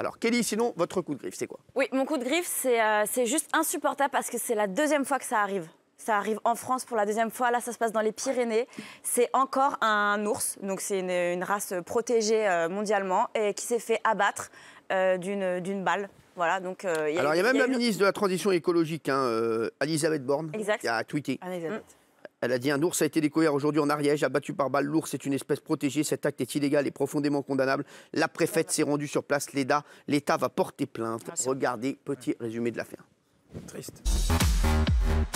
Alors, Kelly, sinon, votre coup de griffe, c'est quoi? Oui, mon coup de griffe, c'est juste insupportable parce que c'est la deuxième fois que ça arrive. Ça arrive en France pour la deuxième fois. Là, ça se passe dans les Pyrénées. C'est encore un ours. Donc, c'est une race protégée mondialement et qui s'est fait abattre d'une balle. Voilà, donc, Alors, il y a même la ministre de la Transition écologique, Elisabeth Borne, qui a tweeté. Elle a dit: un ours a été découvert aujourd'hui en Ariège, abattu par balle. L'ours est une espèce protégée. Cet acte est illégal et profondément condamnable. La préfète s'est rendue sur place. L'État va porter plainte. Regardez, petit résumé de l'affaire. Triste.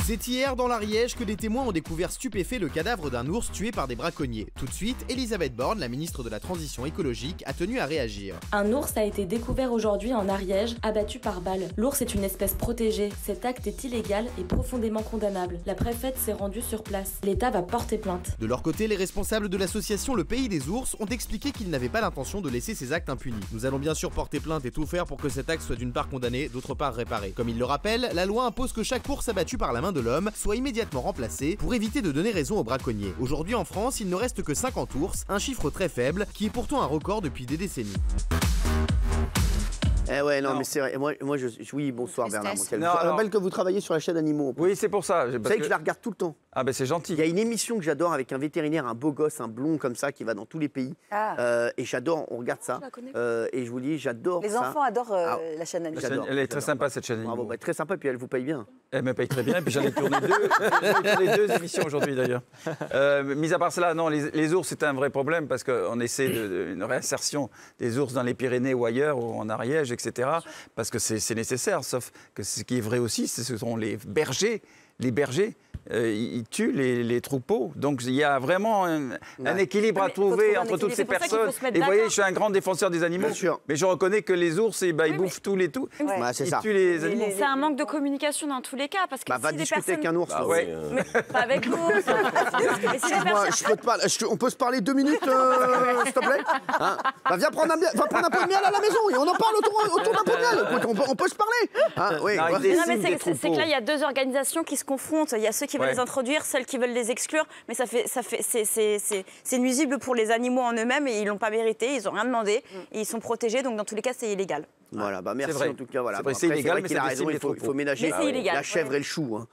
C'est hier dans l'Ariège que des témoins ont découvert stupéfait le cadavre d'un ours tué par des braconniers. Tout de suite, Elisabeth Borne, la ministre de la Transition écologique, a tenu à réagir. Un ours a été découvert aujourd'hui en Ariège, abattu par balle. L'ours est une espèce protégée. Cet acte est illégal et profondément condamnable. La préfète s'est rendue sur place. L'État va porter plainte. De leur côté, les responsables de l'association Le Pays des Ours ont expliqué qu'ils n'avaient pas l'intention de laisser ces actes impunis. Nous allons bien sûr porter plainte et tout faire pour que cet acte soit d'une part condamné, d'autre part réparé. Comme il le rappelle, la loi impose que chaque ours abattu par la main de l'homme soit immédiatement remplacé pour éviter de donner raison aux braconniers. Aujourd'hui en France, il ne reste que 50 ours, un chiffre très faible qui est pourtant un record depuis des décennies. Eh ouais, non, mais c'est vrai. Oui, bonsoir Bernard Montiel. Je rappelle que vous travaillez sur la chaîne Animaux. Oui, c'est pour ça. Vous savez que je la regarde tout le temps. Ah ben c'est gentil. Il y a une émission que j'adore avec un vétérinaire, un beau gosse, un blond comme ça, qui va dans tous les pays. Et j'adore, on regarde ça. Et je vous dis, j'adore ça. Les enfants adorent la chaîne Animaux. Elle est très sympa cette chaîne Animaux. Bravo, bah, très sympa, puis elle vous paye bien. Elle me paye très bien, et puis j'en ai tourné deux émissions aujourd'hui d'ailleurs. Mis à part cela, non, les ours c'est un vrai problème parce qu'on essaie d'une réinsertion des ours dans les Pyrénées ou ailleurs, ou en Ariège, etc. Parce que c'est nécessaire, sauf que ce qui est vrai aussi, ce sont les bergers. Les bergers, ils tuent les troupeaux. Donc il y a vraiment un équilibre à trouver entre toutes ces personnes. Et vous voyez, je suis un grand défenseur des animaux, mais je reconnais que les ours, ils bouffent tous les tout. Bah, Ils tuent les animaux. C'est un manque de communication dans tous les cas. Parce que va si discuter avec un ours. Mais pas avec l'ours. On peut se parler 2 minutes, s'il te plaît, hein? Bah, viens prendre un pot de miel à la maison et on en parle autour d'un pot de miel. On peut se parler. Hein? Oui, c'est que là, il y a deux organisations qui se confrontent. Il y a ceux qui veulent les introduire, celles qui veulent les exclure. Mais c'est nuisible pour les animaux en eux-mêmes et ils l'ont pas mérité. Ils n'ont rien demandé. Et ils sont protégés. Donc dans tous les cas, c'est illégal. Voilà, bah merci en tout cas. Voilà. C'est illégal, mais il a raison, il faut ménager la chèvre et le chou. Hein.